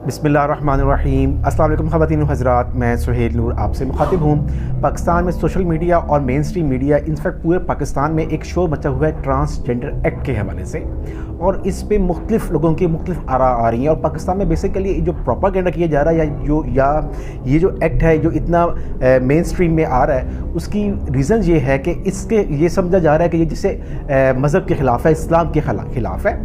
बिस्मिल्लाहिर्रहमानिर्रहीम। अस्सलाम वालेकुम ख़वातीन व हज़रात, मैं सुहेल नूर आपसे मुखातिब हूँ। पाकिस्तान में सोशल मीडिया और मेन स्ट्रीम मीडिया, इनफैक्ट पूरे पाकिस्तान में एक शोर मचा हुआ है ट्रांसजेंडर एक्ट के हवाले से, और इस पे मुख्तलिफ लोगों की मुख्तलिफ आरा आ रही हैं। और पाकिस्तान में बेसिकली जो प्रोपागेंडा किया जा रहा है या ये जो एक्ट है जो इतना मेन स्ट्रीम में आ रहा है, उसकी रीज़न ये है कि इसके ये समझा जा रहा है कि ये जिसे मज़हब के ख़िलाफ़ है, इस्लाम के ख़िलाफ़ है।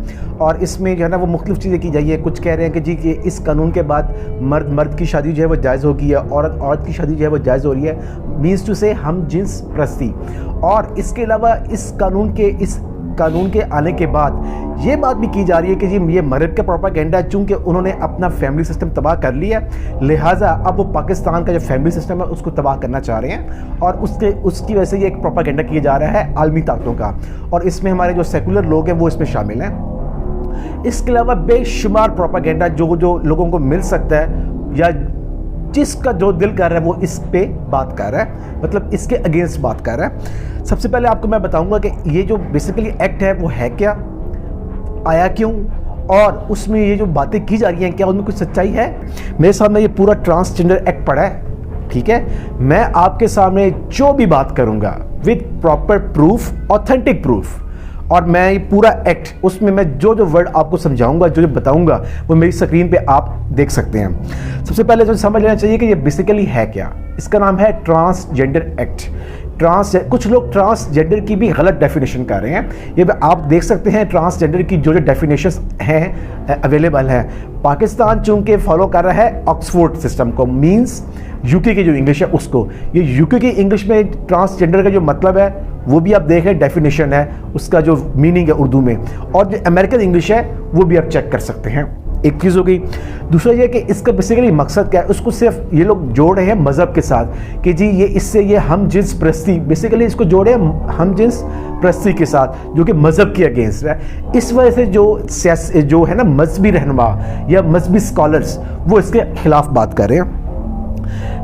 और इसमें जो है ना वो मुख्तलिफ चीज़ें की जाइए। कुछ कह रहे हैं कि जी कि इस कानून के बाद मर्द की शादी जो है वो जायज़ होगी है, औरत की शादी जो है वो जायज़ हो रही है, मीन्स टू से हम जिन्स प्रस्ती। और इसके अलावा इस कानून के आने के बाद ये बात भी की जा रही है कि जी ये मर्द का प्रोपागेंडा है, चूँकि उन्होंने अपना फैमिली सिस्टम तबाह कर लिया, लिहाजा अब वो पाकिस्तान का जो फैमिली सिस्टम है उसको तबाह करना चाह रहे हैं। और उसकी वजह से ये एक प्रोपागेंडा किया जा रहा है आलमी ताकतों का, और इसमें हमारे जो सेकुलर लोग हैं वो इसमें शामिल हैं। इसके अलावा बेशुमार प्रोपागेंडा जो लोगों को मिल सकता है या जिसका जो दिल कर रहा है वो इस पे बात कर रहा है, मतलब इसके अगेंस्ट बात कर रहा है। सबसे पहले आपको मैं बताऊंगा कि ये जो बेसिकली एक्ट है वो है क्या, आया क्यों, और उसमें ये जो बातें की जा रही हैं क्या उनमें कुछ सच्चाई है। मेरे सामने ये पूरा ट्रांसजेंडर एक्ट पड़ा है, ठीक है। मैं आपके सामने जो भी बात करूंगा with proper proof, authentic proof, और मैं ये पूरा एक्ट उसमें मैं जो वर्ड आपको समझाऊंगा, जो बताऊंगा, वो मेरी स्क्रीन पे आप देख सकते हैं। सबसे पहले जो समझ लेना चाहिए कि ये बेसिकली है क्या। इसका नाम है ट्रांसजेंडर एक्ट। कुछ लोग ट्रांसजेंडर की भी गलत डेफिनेशन कर रहे हैं। ये आप देख सकते हैं ट्रांसजेंडर की जो डेफिनेशंस हैं अवेलेबल हैं। पाकिस्तान चूंकि फॉलो कर रहा है ऑक्सफोर्ड सिस्टम को, मींस यूके की जो इंग्लिश है उसको। ये यूके की इंग्लिश में ट्रांसजेंडर का जो मतलब है वो भी आप देखें, डेफिनेशन है उसका जो मीनिंग है उर्दू में, और जो अमेरिकन इंग्लिश है वो भी आप चेक कर सकते हैं। एक चीज़ हो गई। दूसरा ये कि इसका बेसिकली मकसद क्या है, उसको सिर्फ ये लोग जोड़ रहे हैं मज़हब के साथ कि जी ये इससे ये हम जिन्स प्रस्ती, बेसिकली इसको जोड़े हम जिन्स प्रस्ती के साथ, जो कि मज़हब के अगेंस्ट है। इस वजह से जो है ना मजहबी रहनुमा या मजहबी स्कॉलर्स वो इसके खिलाफ बात कर रहे हैं।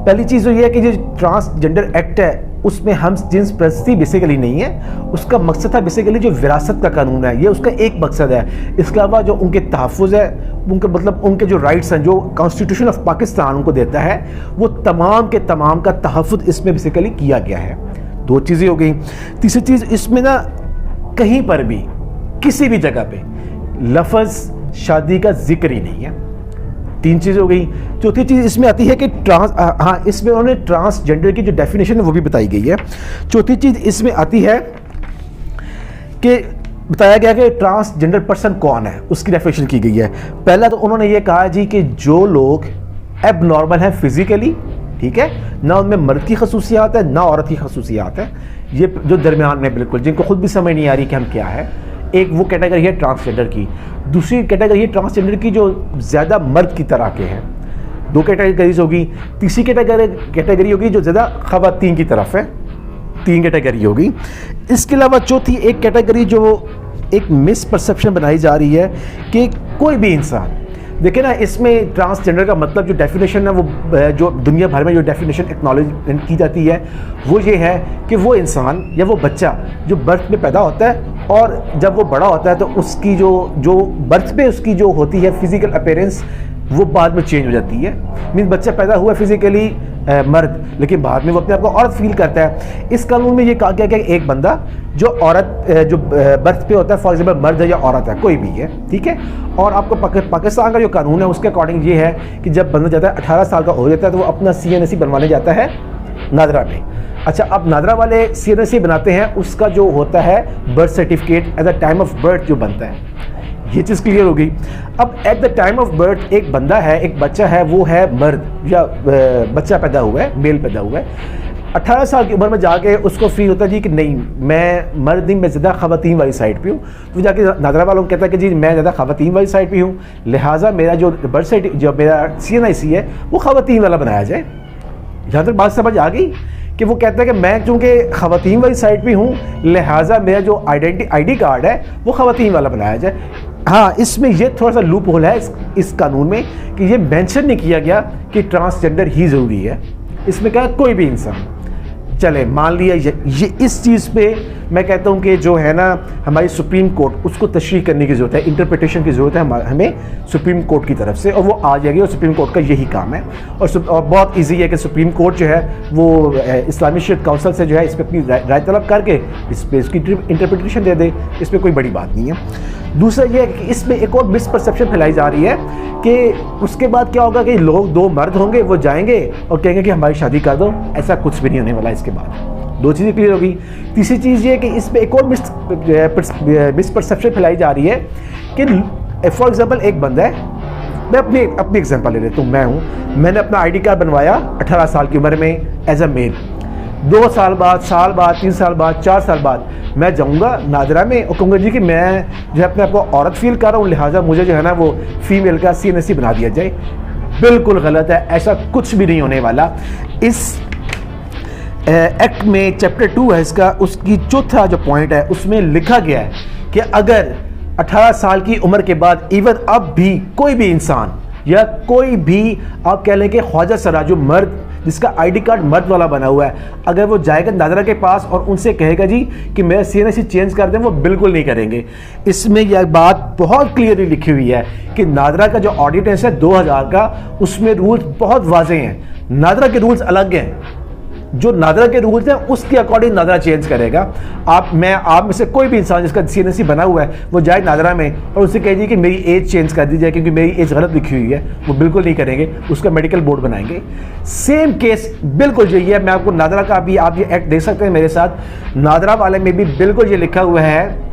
पहली चीज़ तो ये है कि जो ट्रांसजेंडर एक्ट है उसमें हम जिन्स प्रस्ती बेसिकली नहीं है। उसका मकसद है बेसिकली जो विरासत का कानून है, ये उसका एक मकसद है। इसके अलावा जो उनके तहफ़्फ़ुज़ है, उनके मतलब उनके जो राइट्स हैं जो कॉन्स्टिट्यूशन ऑफ पाकिस्तान उनको देता है, वो तमाम के तमाम का तहफ़्फ़ुज़ इसमें बेसिकली किया गया है। दो चीज़ें हो गई। तीसरी चीज़, इसमें ना कहीं पर भी किसी भी जगह पे लफ्ज़ शादी का जिक्र ही नहीं है। तीन चीज़ हो गई। चौथी चीज़ इसमें आती है कि इसमें उन्होंने ट्रांसजेंडर की जो डेफिनेशन है वो भी बताई गई है। चौथी चीज़ इसमें आती है कि बताया गया कि ट्रांसजेंडर पर्सन कौन है, उसकी डेफिनेशन की गई है। पहला तो उन्होंने ये कहा जी कि जो लोग एबनॉर्मल हैं फिजिकली, ठीक है, ना उनमें मर्द की खसूसियात है ना औरत की खसूसियात है, ये जो दरमियान में बिल्कुल, जिनको खुद भी समझ नहीं आ रही कि हम क्या है। एक वो कैटेगरी है ट्रांसजेंडर की। दूसरी कैटेगरी है ट्रांसजेंडर की जो ज़्यादा मर्द की तरह के हैं। दो कैटेगरीज होगी। तीसरी कैटेगरी होगी जो ज़्यादा ख़वातीन की तरफ है। तीन कैटेगरी होगी। इसके अलावा चौथी एक कैटेगरी जो एक मिसपरसेप्शन बनाई जा रही है कि कोई भी इंसान, देखिए ना, इसमें ट्रांसजेंडर का मतलब जो डेफिनेशन है वो जो दुनिया भर में जो डेफिनेशन एक्नॉलेज की जाती है वो ये है कि वो इंसान या वो बच्चा जो बर्थ में पैदा होता है और जब वो बड़ा होता है तो उसकी जो बर्थ पे उसकी जो होती है फिजिकल अपीयरेंस वो बाद में चेंज हो जाती है। मीन्स बच्चा पैदा हुआ फिजिकली मर्द, लेकिन बाद में वो अपने आप को औरत फील करता है। इस कानून में ये कहा गया कि एक बंदा जो औरत जो बर्थ पे होता है, फॉर एग्जाम्पल मर्द है या औरत है, कोई भी है, ठीक है। और आपको पाकिस्तान का जो कानून है उसके अकॉर्डिंग ये है कि जब बंदा जाता है 18 साल का हो जाता है तो वो अपना CNSE बनवाने जाता है नादरा में। अच्छा, अब नादरा वाले CNSE बनाते हैं, उसका जो होता है birth certificate at the time of birth जो बनता है, ये चीज़ क्लियर हो गई। अब at the time of birth एक बंदा है, एक बच्चा है, वो है मर्द या बच्चा पैदा हुआ है, मेल पैदा हुआ है। 18 साल की उम्र में जाके उसको फील होता है जी कि नहीं, मैं मर्द नहीं, मैं ज़्यादा ख़वातीन वाली साइड पे हूँ। तो जाके नादरा वालों को कहता है कि जी मैं ज़्यादा ख़वातीन वाली साइड पे हूँ, लिहाजा मेरा जो बर्थ सर्टिफिकेट जो मेरा CNIC है वो ख़वातीन वाला बनाया जाए। यहाँ तक बात समझ आ गई कि वो कहता है कि मैं चूँकि ख़वातीन वाली साइड पे हूँ, लिहाजा मेरा जो ID कार्ड है वो ख़वातीन वाला बनाया जाए। हाँ, इसमें ये थोड़ा सा लूप होल है इस कानून में कि ये मेंशन नहीं किया गया कि ट्रांसजेंडर ही ज़रूरी है। इसमें क्या कोई भी इंसान, चले मान लिया ये इस चीज़ पे मैं कहता हूँ कि जो है ना हमारी सुप्रीम कोर्ट, उसको तशरीह करने की ज़रूरत है, इंटरप्रिटेशन की ज़रूरत है हमें सुप्रीम कोर्ट की तरफ से, और वो आ जाएगी, और सुप्रीम कोर्ट का यही काम है। और बहुत ईजी है कि सुप्रीम कोर्ट जो है वो इस्लामी शरीयत काउंसिल से जो है इस पर अपनी राय तलब करके इस पर इसकी इंटरप्रिटेशन दे दे, इस पर कोई बड़ी बात नहीं है। दूसरा ये है कि इसमें एक और मिसपरसेप्शन फैलाई जा रही है कि उसके बाद क्या होगा कि लोग, दो मर्द होंगे, वो जाएंगे और कहेंगे कि हमारी शादी कर दो। ऐसा कुछ भी नहीं होने वाला इसके बाद। दो चीज़ें क्लियर होगी। तीसरी चीज़ ये कि इसमें एक और मिसपरसेप्शन फैलाई जा रही है कि फॉर एग्जांपल एक बंदा है, मैं अपनी एग्जांपल ले लेता हूँ, मैं हूँ, मैंने अपना आईडी कार्ड बनवाया 18 साल की उम्र में एज अ मेल। 2 साल बाद, 3 साल बाद, 4 साल बाद मैं जाऊँगा नादरा में और कहूँगा जी कि मैं जो है अपने आप को औरत फील कर रहा हूँ, लिहाजा मुझे जो है ना वो फीमेल का CNSE बना दिया जाए। बिल्कुल गलत है, ऐसा कुछ भी नहीं होने वाला। इस एक्ट में चैप्टर 2 है इसका, उसकी चौथा जो पॉइंट है उसमें लिखा गया है कि अगर 18 साल की उम्र के बाद इवन अब भी कोई भी इंसान या कोई भी आप कह लें कि ख्वाजा सराजू मर्द जिसका आईडी कार्ड मर्द वाला बना हुआ है, अगर वो जाएगा नादरा के पास और उनसे कहेगा जी कि मेरा CNSE चेंज कर दें, वो बिल्कुल नहीं करेंगे। इसमें यह बात बहुत क्लियरली लिखी हुई है कि नादरा का जो ऑर्डिनेंस है 2000 का, उसमें रूल्स बहुत वाज़ेह हैं। नादरा के रूल्स अलग हैं, जो नादरा के रूल्स हैं उसके अकॉर्डिंग नादरा चेंज करेगा। आप में से कोई भी इंसान जिसका CNSE बना हुआ है वो जाए नादरा में और उससे कह दिए कि मेरी एज चेंज कर दी जाए क्योंकि मेरी एज गलत लिखी हुई है, वो बिल्कुल नहीं करेंगे, उसका मेडिकल बोर्ड बनाएंगे। सेम केस बिल्कुल जो ये है, मैं आपको नादरा का भी आप ये एक्ट देख सकते हैं मेरे साथ। नादरा वाले में भी बिल्कुल ये लिखा हुआ है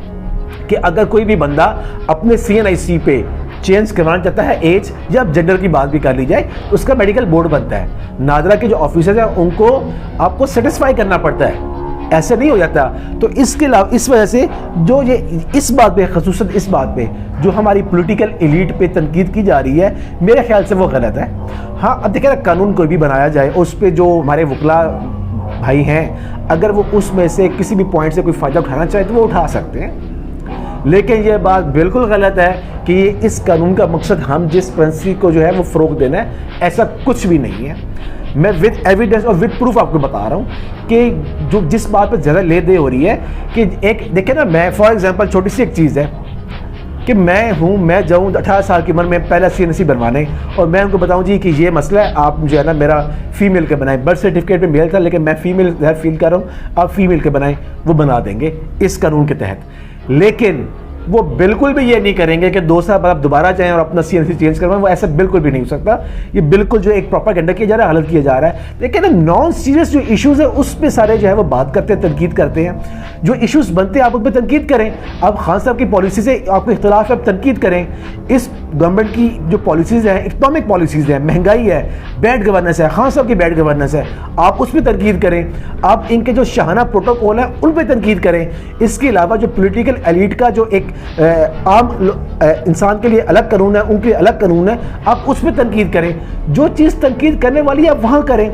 कि अगर कोई भी बंदा अपने CNSE पे चेंज करवाना चाहता है एज या जेंडर की बात भी कर ली जाए, तो उसका मेडिकल बोर्ड बनता है। नादरा के जो ऑफिसर्स हैं उनको आपको सेटिस्फाई करना पड़ता है, ऐसे नहीं हो जाता। तो इसके अलावा इस वजह से जो ये इस बात पे, खसूसन इस बात पे जो हमारी पॉलिटिकल एलीट पे तनकीद की जा रही है, मेरे ख्याल से वो गलत है। हाँ, अब देखिए कानून कोई भी बनाया जाए, उस पर जो हमारे वकला भाई हैं, अगर वो उसमें से किसी भी पॉइंट से कोई फ़ायदा उठाना चाहे तो वो उठा सकते हैं। लेकिन ये बात बिल्कुल गलत है कि इस कानून का मकसद हम जिस प्रिंसिपल को जो है वो फ़रोग देना है, ऐसा कुछ भी नहीं है। मैं विद एविडेंस और विद प्रूफ आपको बता रहा हूँ कि जो जिस बात पर ज़्यादा ले दे हो रही है कि एक देखिए ना, मैं फॉर एग्जांपल छोटी सी एक चीज़ है कि मैं जाऊँ 18 साल की उम्र में पहला CNSE बनवाने और मैं उनको बताऊँ जी कि ये मसला है, आप जो है ना मेरा फीमेल का बनाएं। बर्थ सर्टिफिकेट में मेल था लेकिन मैं फीमेल फील कर रहा हूँ, आप फीमेल के बनाएं, वो बना देंगे इस कानून के तहत। लेकिन वो बिल्कुल भी ये नहीं करेंगे कि 2 साल बाद आप दोबारा जाएं और अपना CNSE चेंज करवाएं, वो ऐसा बिल्कुल भी नहीं हो सकता। ये बिल्कुल जो एक प्रोपेगेंडा किया जा रहा है, गलत किया जा रहा है। लेकिन नॉन सीरियस जो इश्यूज़ है उस पर सारे जो है वो बात करते हैं, तनकीद करते हैं। जो इश्यूज़ बनते हैं आप उन पर तनकीद करें। अब खान साहब की पॉलिसी से आपको इख्तलाफ है, आप तनकीद करें। इस गवर्नमेंट की जो पॉलिसीज़ हैं, इकनॉमिक पॉलिसीज़ हैं, महंगाई है, बैड गवर्नेंस है, खान साहब की बैड गवर्नेंस है, आप उस पर तनकीद करें। आप इनके जो शाहाना प्रोटोकॉल है उन पर तनकीद करें। इसके अलावा जो पॉलिटिकल एलीट का जो एक आम इंसान के लिए अलग कानून है, उनके लिए अलग कानून है, आप उस पर तनकीद करें। जो चीज़ तनकीद करने वाली है आप वहाँ करें।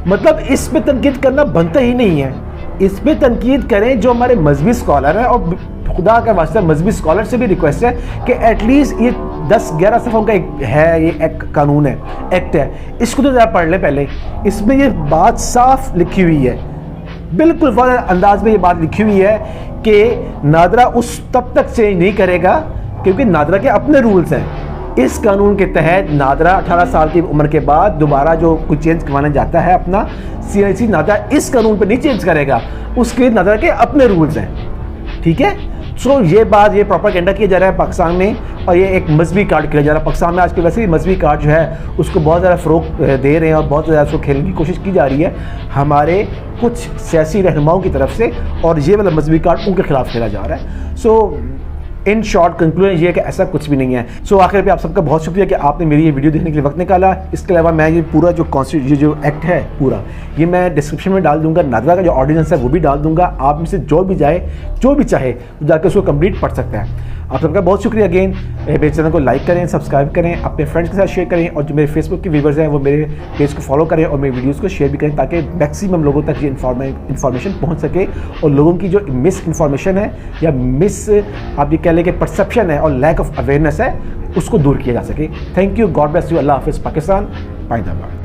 मतलब इस पर तनकीद करना बनता ही नहीं है। इस पर तनकीद करें जो हमारे मजहबी स्कॉलर हैं, और खुदा का वास्ता मजहबी स्कॉलर से भी रिक्वेस्ट है कि एटलीस्ट ये 10-11 सफ़ों का एक है, ये एक कानून है, एक्ट है, इसको तो ज़रा पढ़ लें पहले। इसमें ये बात साफ लिखी हुई है, बिल्कुल वाज़ेह अंदाज में ये बात लिखी हुई है कि नादरा उस तब तक चेंज नहीं करेगा क्योंकि नादरा के अपने रूल्स हैं। इस कानून के तहत नादरा 18 साल की उम्र के बाद दोबारा जो कुछ चेंज करवाने जाता है अपना CNSE, नादरा इस कानून पर नहीं चेंज करेगा, उसके नादरा के अपने रूल्स हैं। ठीक है, सो ये बात, ये प्रोपेगेंडा किया जा रहा है पाकिस्तान में, और ये एक मजहबी कार्ड किया जा रहा है पाकिस्तान में। आजकल वैसे ही मजहबी कार्ड जो है उसको बहुत ज़्यादा फ़रोग दे रहे हैं और बहुत ज़्यादा उसको खेलने की कोशिश की जा रही है हमारे कुछ सियासी रहनुमाओं की तरफ से, और ये वाला मजहबी कार्ड उनके खिलाफ खेला जा रहा है। सो इन शॉर्ट कंक्लूजन ये है कि ऐसा कुछ भी नहीं है। सो आखिर पे आप सबका बहुत शुक्रिया कि आपने मेरी ये वीडियो देखने के लिए वक्त निकाला। इसके अलावा मैं ये पूरा जो जो एक्ट है पूरा, ये मैं डिस्क्रिप्शन में डाल दूंगा। नादरा का जो ऑर्डिनेंस है वो भी डाल दूंगा। आप में से जो भी चाहे वो जाकर उसको कंप्लीट पढ़ सकता है। आप सबका बहुत शुक्रिया अगेन। मेरे चैनल को लाइक करें, सब्सक्राइब करें, अपने फ्रेंड्स के साथ शेयर करें, और जो मेरे फेसबुक के व्यूवर्स हैं वो मेरे पेज को फॉलो करें और मेरे वीडियोस को शेयर भी करें ताकि मैक्सिमम लोगों तक ये इन्फॉर्मेशन पहुंच सके और लोगों की जो मिस इन्फॉर्मेशन है या मिस आप ये कह लें कि परसेप्शन है और लैक ऑफ अवेयरनेस है उसको दूर किया जा सके। Thank you, god bless you, Allah हाफिज़, पाकिस्तान, पाइंदाबाद।